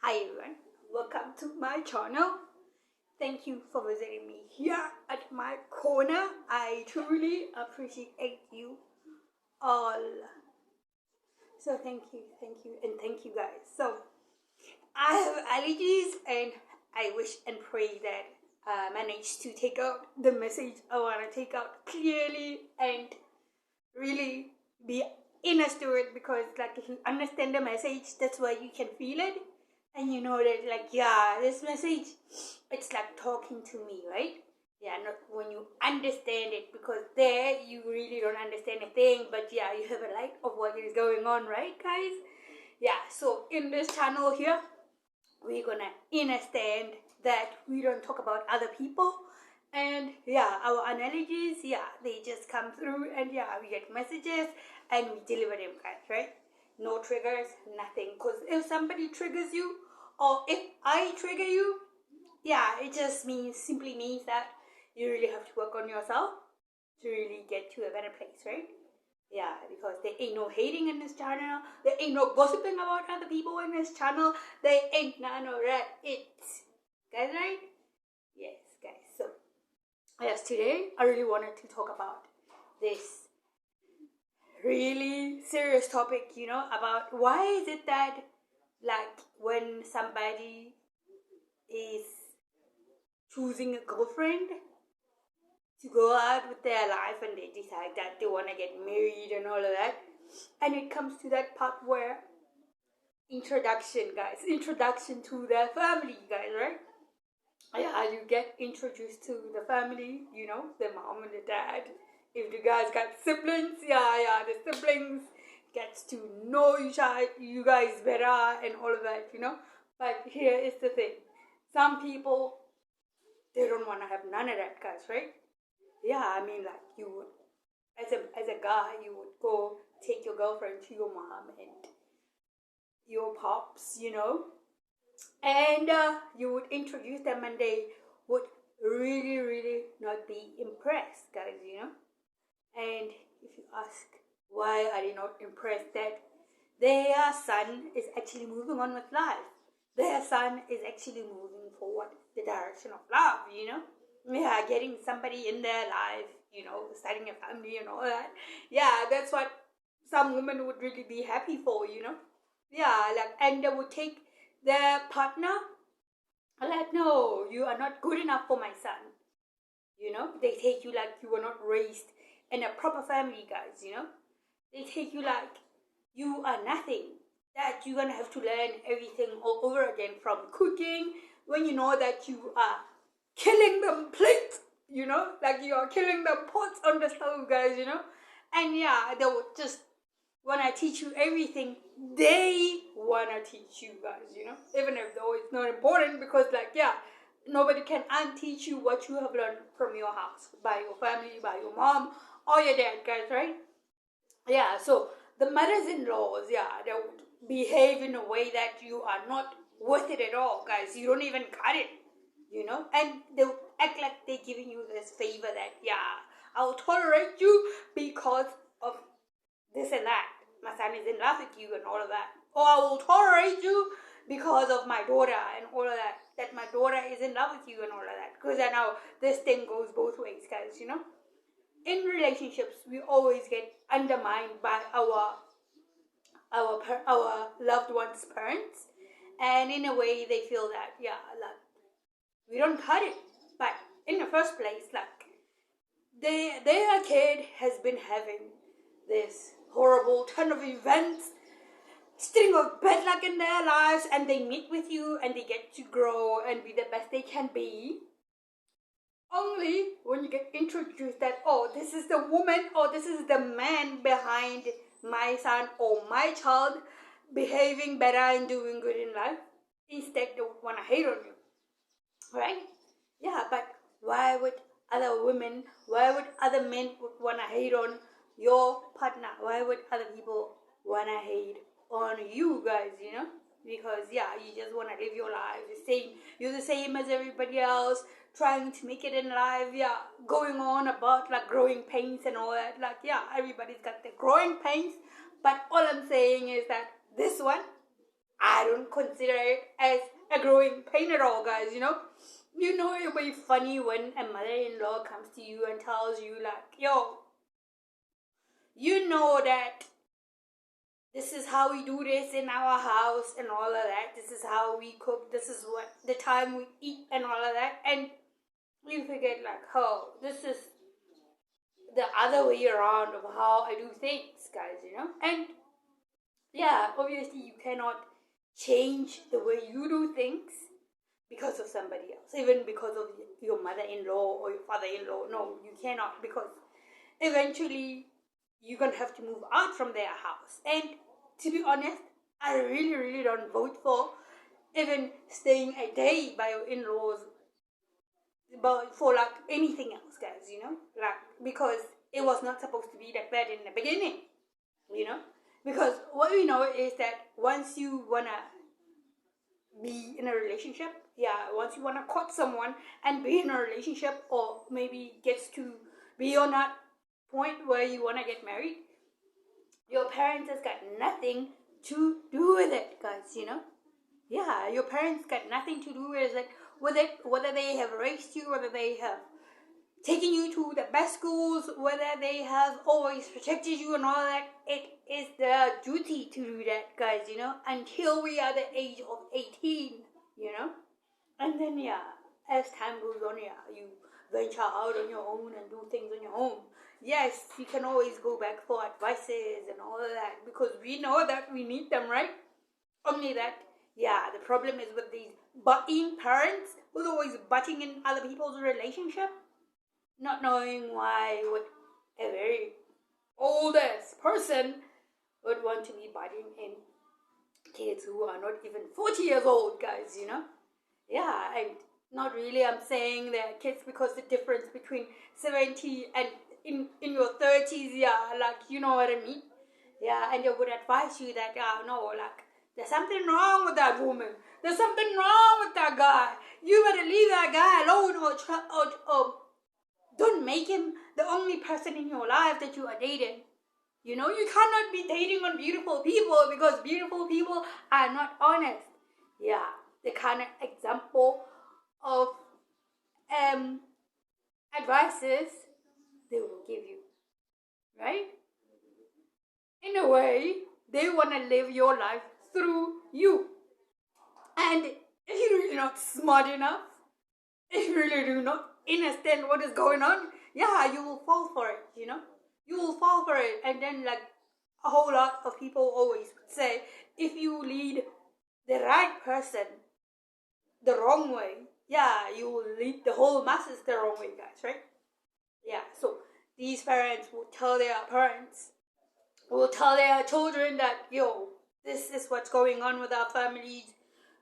Hi everyone, welcome to my channel. Thank you for visiting me here at my corner. I truly appreciate you all. So thank you, and thank you guys. So I have allergies and I wish and pray that I manage to take out the message I want to take out clearly and really be honest to it, because like if you understand the message, that's why you can feel it. And you know that, like, yeah, this message, it's like talking to me, right? Yeah, not when you understand it, because there you really don't understand a thing, but yeah, you have a light of what is going on, right, guys? Yeah, so in this channel here, we're gonna understand that we don't talk about other people. And yeah, our analogies, yeah, they just come through, and yeah, we get messages and we deliver them, guys, right? No triggers, nothing. Because if somebody triggers you, or if I trigger you, yeah, it just simply means that you really have to work on yourself to really get to a better place, right? Yeah, because there ain't no hating in this channel, there ain't no gossiping about other people in this channel, there ain't none of that. It's, guys, right? Yes, guys. So yes, today I really wanted to talk about this really serious topic, about why is it that, like, when somebody is choosing a girlfriend to go out with their life and they decide that they want to get married and all of that, and it comes to that part where introduction to their family, guys, right? Yeah, you get introduced to the family, the mom and the dad. If the guys got siblings, the siblings gets to know you guys better and all of that, But here is the thing. Some people, they don't want to have none of that, guys, right? Yeah, I mean, like, you would, as a guy, you would go take your girlfriend to your mom and your pops, and you would introduce them, and they would really, really not be impressed, guys, And if you ask why are they not impressed, that their son is actually moving on with life, their son is actually moving forward the direction of love, Yeah, getting somebody in their life, starting a family and all that. Yeah, that's what some women would really be happy for, Yeah, like, and they would take their partner, like, no, you are not good enough for my son. They take you like you were not raised in a proper family, guys, They take you like you are nothing, that you're gonna have to learn everything all over again, from cooking, when you know that you are killing them plates, like you are killing them pots on the stove, guys, And yeah, they would just wanna teach you everything they wanna teach you, guys, Even if though it's not important, because, like, yeah, nobody can unteach you what you have learned from your house, by your family, by your mom or your dad, guys, right? Yeah, so the mothers-in-laws, yeah, they would behave in a way that you are not worth it at all, guys. You don't even cut it, And they would act like they're giving you this favor that, yeah, I'll tolerate you because of this and that. My son is in love with you and all of that. Or I will tolerate you because of my daughter and all of that. That my daughter is in love with you and all of that. Because I know this thing goes both ways, guys, In relationships, we always get undermined by our loved ones' parents. And in a way, they feel that, yeah, like, we don't cut it. But in the first place, like, their kid has been having this horrible ton of events, string of bad luck in their lives, and they meet with you and they get to grow and be the best they can be. Only when you get introduced that, oh, this is the woman or this is the man behind my son or my child behaving better and doing good in life, instead they would want to hate on you, right? Yeah, but why would other women, why would other men would want to hate on your partner? Why would other people want to hate on you, guys, Because, yeah, you just want to live your life the same. You're the same as everybody else, trying to make it in life, yeah, going on about, like, growing pains and all that. Like, yeah, everybody's got their growing pains, but all I'm saying is that this one, I don't consider it as a growing pain at all, guys, you know? You know it'll be funny when a mother-in-law comes to you and tells you like, yo, you know that this is how we do this in our house and all of that. This is how we cook. This is what the time we eat and all of that. And you forget like, oh, this is the other way around of how I do things, guys, you know? And yeah, obviously you cannot change the way you do things because of somebody else, even because of your mother-in-law or your father-in-law. No, you cannot, because eventually you're going to have to move out from their house. And to be honest, I really, really don't vote for even staying a day by your in-laws but for like anything else, guys, you know, like, because it was not supposed to be like that in the beginning, you know, because what we know is that once you wanna be in a relationship, once you wanna court someone and be in a relationship, or maybe gets to be on that point where you wanna get married, your parents has got nothing to do with it, guys, you know. Yeah, your parents got nothing to do with it, whether they have raised you, whether they have taken you to the best schools, whether they have always protected you and all that. It is their duty to do that, guys, you know, until we are the age of 18, you know. And then, as time goes on, you venture out on your own and do things on your own. Yes, you can always go back for advices and all of that, because we know that we need them, right? Only that, the problem is with these butting parents who's always butting in other people's relationship, not knowing why would a very oldest person would want to be butting in kids who are not even 40 years old, guys, you know? Yeah, and not really I'm saying they're kids, because the difference between 70 and in your 30s, like, you know what I mean? Yeah, and they would advise you that, no, like, there's something wrong with that woman. There's something wrong with that guy. You better leave that guy alone, or don't make him the only person in your life that you are dating. You know, you cannot be dating on beautiful people, because beautiful people are not honest. Yeah, the kind of example of advices they will give you, right? In a way, they want to live your life through you. And if you're really not smart enough, if you really do not understand what is going on, you will fall for it, you know? You will fall for it. And then, like, a whole lot of people always say, if you lead the right person the wrong way, you will lead the whole masses the wrong way, guys, right? So these parents will tell their children that, yo, this is what's going on with our families.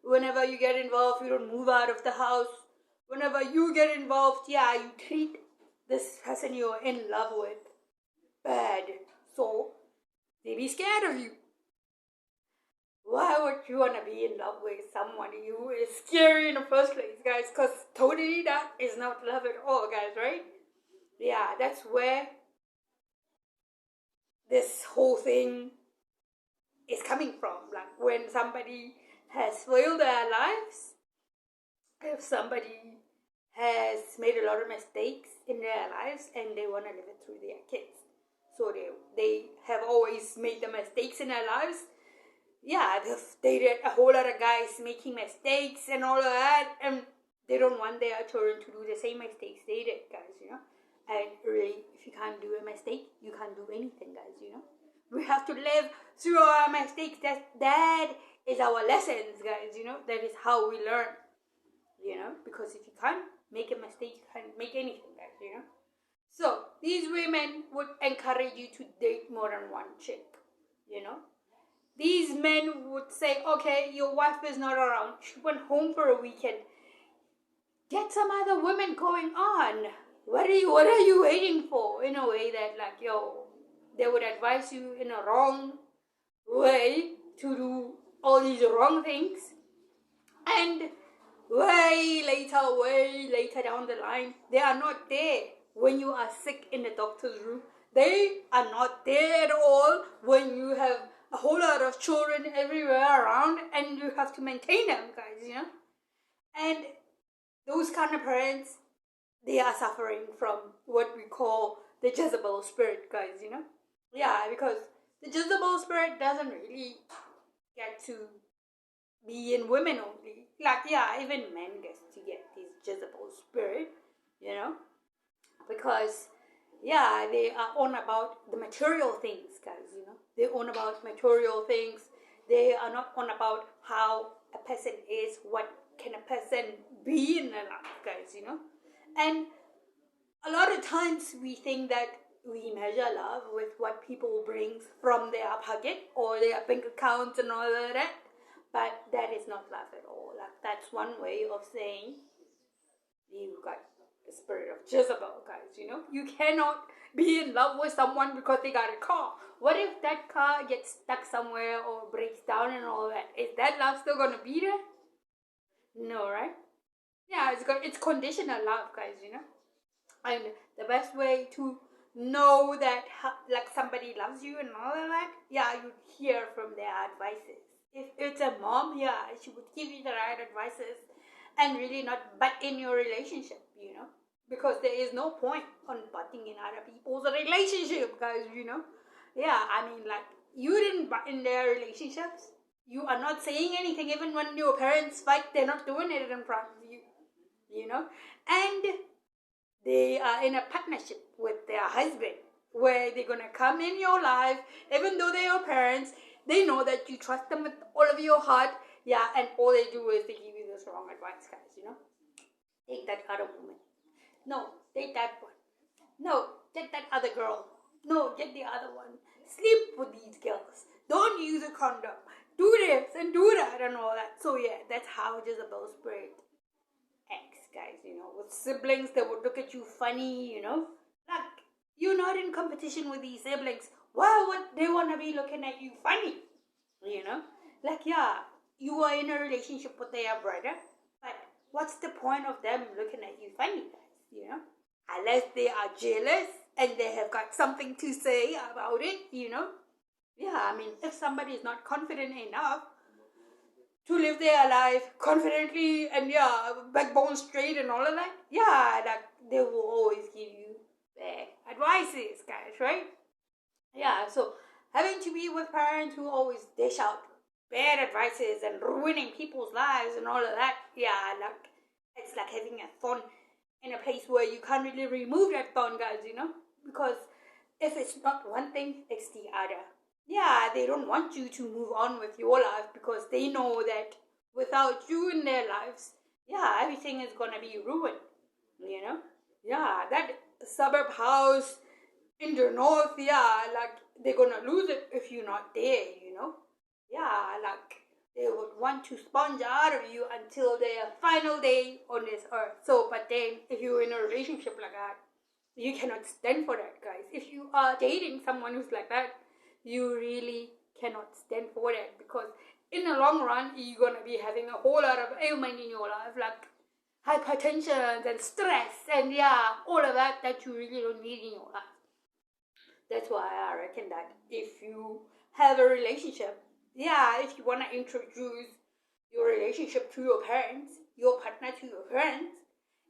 Whenever you get involved, you don't move out of the house. Whenever you get involved, you treat this person you're in love with bad. So they be scared of you. Why would you want to be in love with someone who is scary in the first place, guys? Because totally that is not love at all, guys, right? That's where this whole thing is coming from. Like, when somebody has failed their lives, if somebody has made a lot of mistakes in their lives and they want to live it through their kids. So they have always made the mistakes in their lives. They've dated a whole lot of guys making mistakes and all of that, and they don't want their children to do the same mistakes they did, guys, you know. And really, if you can't do a mistake, you can't do anything, guys, you know. We have to live through our mistakes. That is our lessons, guys, you know. That is how we learn, you know. Because if you can't make a mistake, you can't make anything, guys, you know. So these women would encourage you to date more than one chick, you know. These men would say, okay, your wife is not around. She went home for a weekend. Get some other women going on. What are you waiting for? In a way that, like, they would advise you in a wrong way to do all these wrong things. And way later down the line, they are not there when you are sick in the doctor's room. They are not there at all when you have a whole lot of children everywhere around, and you have to maintain them, guys, And those kind of parents, they are suffering from what we call the Jezebel spirit, guys, Yeah, because the Jezebel spirit doesn't really get to be in women only. Like, yeah, even men get to get this Jezebel spirit, because, yeah, they are on about the material things, guys, They're on about material things. They are not on about how a person is, what can a person be in their life, guys, And a lot of times we think that we measure love with what people bring from their pocket or their bank accounts and all of that. But that is not love at all. Like, that's one way of saying you got the spirit of Jezebel, guys, You cannot be in love with someone because they got a car. What if that car gets stuck somewhere or breaks down and all that? Is that love still going to be there? No, right? Yeah, it's conditional love, guys, And the best way to know that like somebody loves you and all of that, yeah, you hear from their advices. If it's a mom, yeah, she would give you the right advices and really not butt in your relationship, because there is no point on butting in other people's relationship, guys, Yeah, I mean, like, you didn't butt in their relationships. You are not saying anything. Even when your parents fight, they're not doing it in front of you, And they are in a partnership with their husband where they're going to come in your life, even though they're your parents. They know that you trust them with all of your heart. Yeah, and all they do is they give you this wrong advice, guys, Take that other woman. No, take that one. No, get that other girl. No, get the other one. Sleep with these girls. Don't use a condom. Do this and do that and all that. So yeah, that's how Jezebel spirit acts, guys, With siblings, they would look at you funny, Like, you're not in competition with these siblings. Why would they want to be looking at you funny? Like, yeah, you are in a relationship with their brother, but what's the point of them looking at you funny, guys, Unless they are jealous and they have got something to say about it, Yeah, I mean, if somebody is not confident enough to live their life confidently and, yeah, backbone straight and all of that, yeah, like, they will always give you bad advices, guys, right? Yeah, so having to be with parents who always dish out bad advices and ruining people's lives and all of that, yeah, like, it's like having a thorn in a place where you can't really remove that thorn, guys, Because if it's not one thing, it's the other. Yeah, they don't want you to move on with your life because they know that without you in their lives, yeah, everything is gonna be ruined, Yeah, that suburb house in the north, yeah, like, they're gonna lose it if you're not there, Yeah, like, they would want to sponge out of you until their final day on this earth. So, but then, if you're in a relationship like that, you cannot stand for that, guys. If you are dating someone who's like that, you really cannot stand for that, because in the long run, you're going to be having a whole lot of ailment in your life, like hypertension and stress and, yeah, all of that you really don't need in your life. That's why I reckon that if you have a relationship, yeah, if you want to introduce your relationship to your parents, your partner to your parents,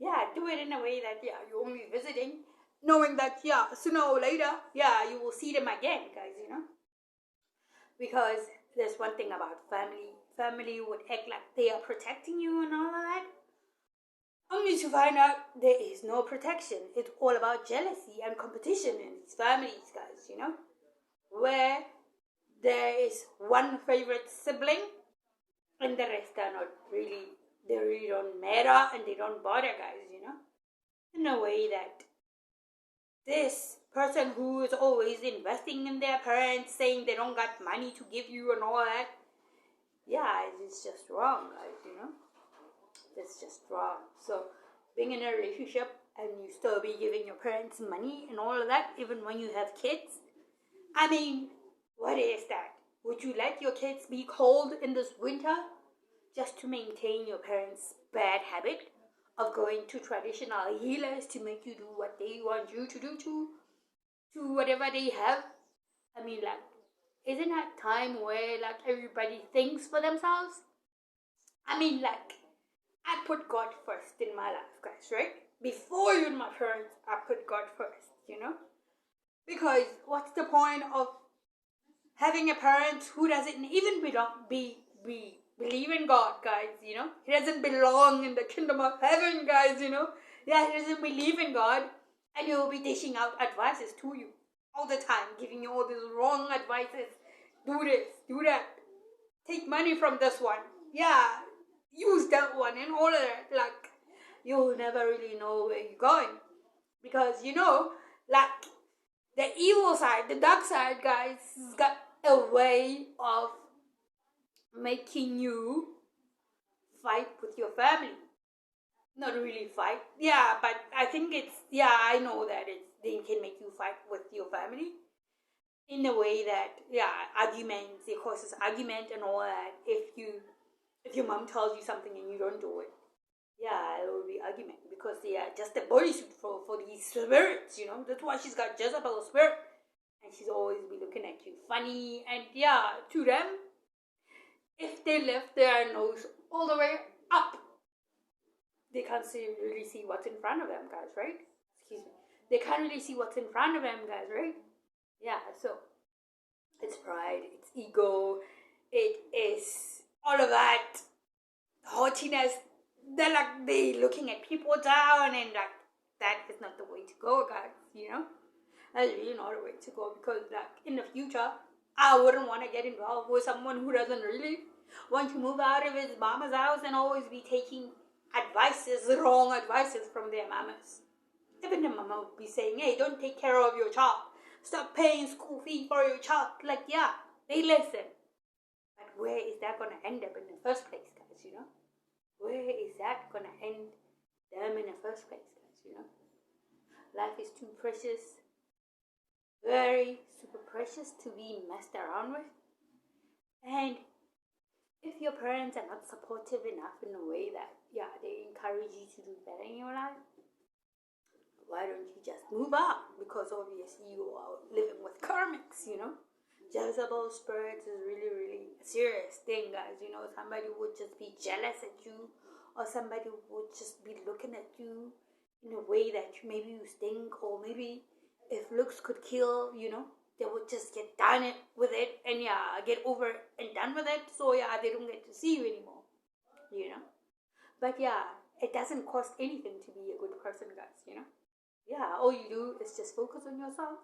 yeah, do it in a way that, yeah, you're only visiting, knowing that, yeah, sooner or later, yeah, you will see them again, guys, Because there's one thing about family. Family would act like they are protecting you and all of that. Only to find out there is no protection. It's all about jealousy and competition in these families, guys, Where there is one favorite sibling and the rest are not really, they really don't matter and they don't bother, guys, In a way that this person who is always investing in their parents, saying they don't got money to give you and all that, yeah, it's just wrong, guys, It's just wrong. So, being in a relationship and you still be giving your parents money and all of that, even when you have kids, I mean, what is that? Would you let your kids be cold in this winter just to maintain your parents' bad habit of going to traditional healers to make you do what they want you to do to whatever they have? I mean, like, isn't that time where like everybody thinks for themselves? I mean, like, I put God first in my life, guys, right? Before even my parents, I put God first, Because what's the point of having a parent who doesn't even believe in God, guys, He doesn't belong in the kingdom of heaven, guys, Yeah, he doesn't believe in God, and he will be dishing out advices to you all the time, giving you all these wrong advices. Do this, do that. Take money from this one. Yeah, use that one and all of that. Like, you'll never really know where you're going. Because, like, the evil side, the dark side, guys, has got a way of making you fight with your family. Not really fight. Yeah, but I think I know that they can make you fight with your family in a way that, arguments, it causes argument and all that. If your mom tells you something and you don't do it, it will be argument because they are just a bodysuit for these spirits, That's why she's got Jezebel's spirit. And she's always be looking at you funny. And to them, if they lift their nose all the way up, they can't really see what's in front of them, guys, right? Excuse me. They can't really see what's in front of them, guys, right? Yeah, so it's pride, it's ego, it is all of that haughtiness. They looking at people down, and like that is not the way to go, guys. That's really not the way to go, because like in the future, I wouldn't want to get involved with someone who doesn't really want to move out of his mama's house and always be taking wrong advices from their mamas. Even the mama would be saying, hey, don't take care of your child. Stop paying school fee for your child. Like, they listen. But where is that going to end up in the first place, guys, Where is that going to end them in the first place, guys, Life is too precious, very super precious to be messed around with. And if your parents are not supportive enough in a way that, they encourage you to do better in your life, why don't you just move out? Because obviously you are living with karmics, Jezebel spirits is really, really a serious thing, guys. Somebody would just be jealous at you, or somebody would just be looking at you in a way that maybe you stink, or maybe if looks could kill, they would just get done with it and get over it and done with it. So they don't get to see you anymore, But it doesn't cost anything to be a good person, guys, all you do is just focus on yourself.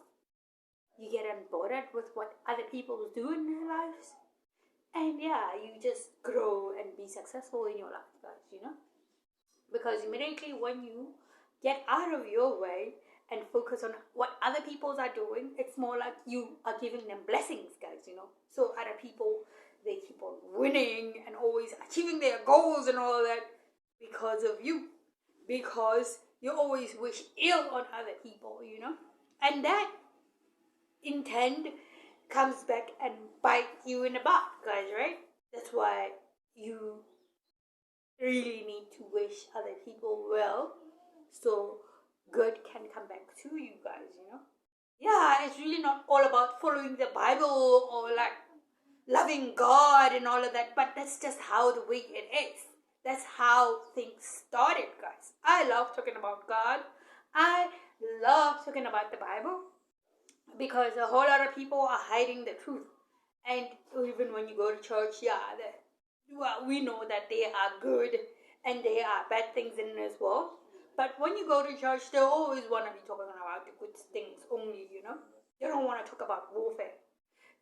You get unbothered with what other people do in their lives. And you just grow and be successful in your life, guys, Because immediately when you get out of your way and focus on what other people are doing, it's more like you are giving them blessings, guys, So other people, they keep on winning and always achieving their goals and all that because of you. Because you always wish ill on other people, And that intent comes back and bite you in the butt, guys, right? That's why you really need to wish other people well, so good can come back to you, guys, It's really not all about following the Bible or like loving God and all of that, but that's just how the way it is. That's how things started, guys. I love talking about God. I love talking about the Bible, because a whole lot of people are hiding the truth. And even when you go to church, we know that there are good and there are bad things in this world. But when you go to church, they always want to be talking about the good things only, They don't want to talk about warfare.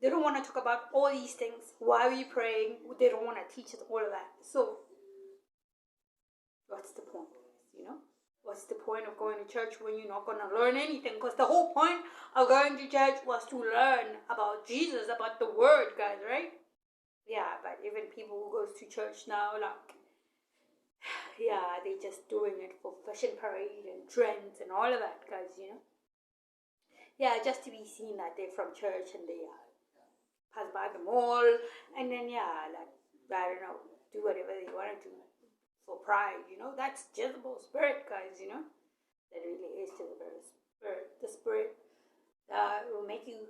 They don't want to talk about all these things. Why are we praying? They don't want to teach us all of that. So, what's the point, What's the point of going to church when you're not going to learn anything? Because the whole point of going to church was to learn about Jesus, about the Word, guys, right? But even people who goes to church now, like, they just doing it for fashion parade and trends and all of that, guys, just to be seen that they're from church and they pass by the mall and then, like, I don't know, do whatever they want to do for pride, That's Jezebel's spirit, guys, That really is Jezebel's spirit. The spirit that will make you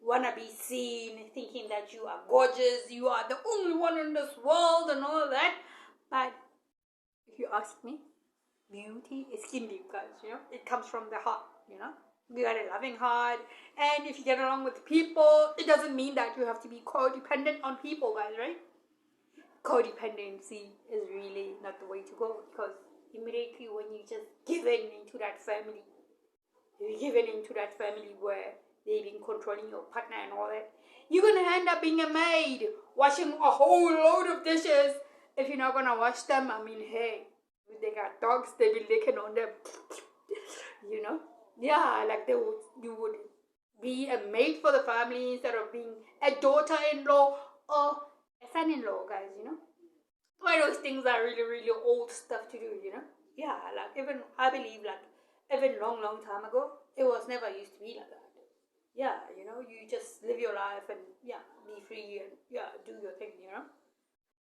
wanna be seen, thinking that you are gorgeous, you are the only one in this world and all that. But if you ask me, beauty is skin deep, guys, you know. It comes from the heart, you know. You got a loving heart, and if you get along with people, it doesn't mean that you have to be codependent on people, guys, right? Codependency is really not the way to go, because immediately when you just given into that family, you're given into that family where they've been controlling your partner and all that, you're gonna end up being a maid, washing a whole load of dishes. If you're not gonna wash them, I mean, hey, if they got dogs, they be licking on them, you know. Yeah, like you would be a maid for the family instead of being a daughter-in-law or a son-in-law, guys, you know. Why those things are really, really old stuff to do, you know. Yeah, like even, I believe, like even long time ago, it was never used to be like that. Yeah, you know, you just live your life and yeah, be free and yeah, do your thing, you know.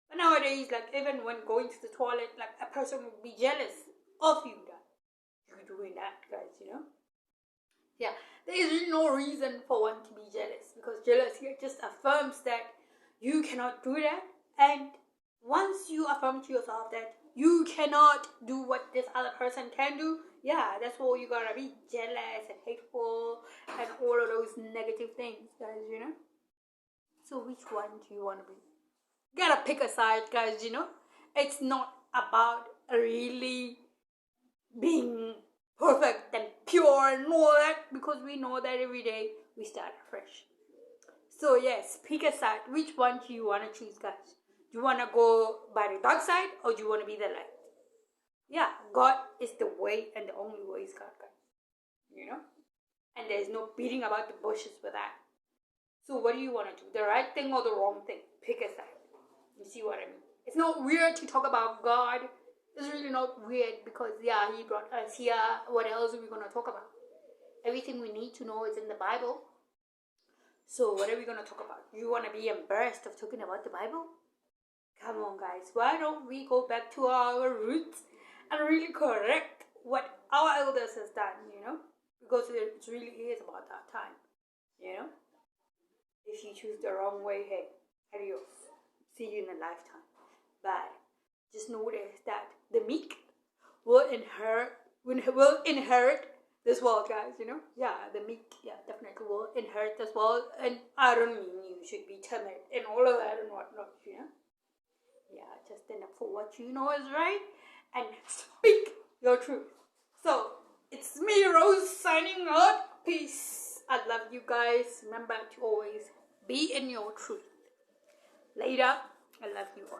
But nowadays, like even when going to the toilet, like a person would be jealous of you that you're doing that, guys, you know. Yeah, there is really no reason for one to be jealous, because jealousy just affirms that you cannot do that, and once you affirm to yourself that you cannot do what this other person can do, yeah, that's what you're gonna be, jealous and hateful and all of those negative things, guys, you know. So which one do you want to be? You gotta pick a side, guys, you know. It's not about really being perfect and pure and all that, because we know that every day we start fresh. So yes, pick a side. Which one do you want to choose, guys? Do you want to go by the dark side, or do you want to be the light? Yeah, God is the way, and the only way is God, guys. You know? And there's no beating about the bushes for that. So what do you want to do? The right thing or the wrong thing? Pick a side. You see what I mean? It's not weird to talk about God. It's really not weird, because yeah, He brought us here. What else are we going to talk about? Everything we need to know is in the Bible. So what are we going to talk about? You want to be embarrassed of talking about the Bible? Come on, guys. Why don't we go back to our roots and really correct what our elders has done, you know? Because it really is about that time, you know? If you choose the wrong way, hey, adios. See you in a lifetime. But just notice that the meek will inherit this world, guys, you know. Yeah, the meek, yeah, definitely will inherit this world. And I don't mean you should be timid and all of that and whatnot, you know. Yeah, just stand up for what you know is right and speak your truth. So it's me, Rose, signing out. Peace. I love you guys. Remember to always be in your truth. Later. I love you all.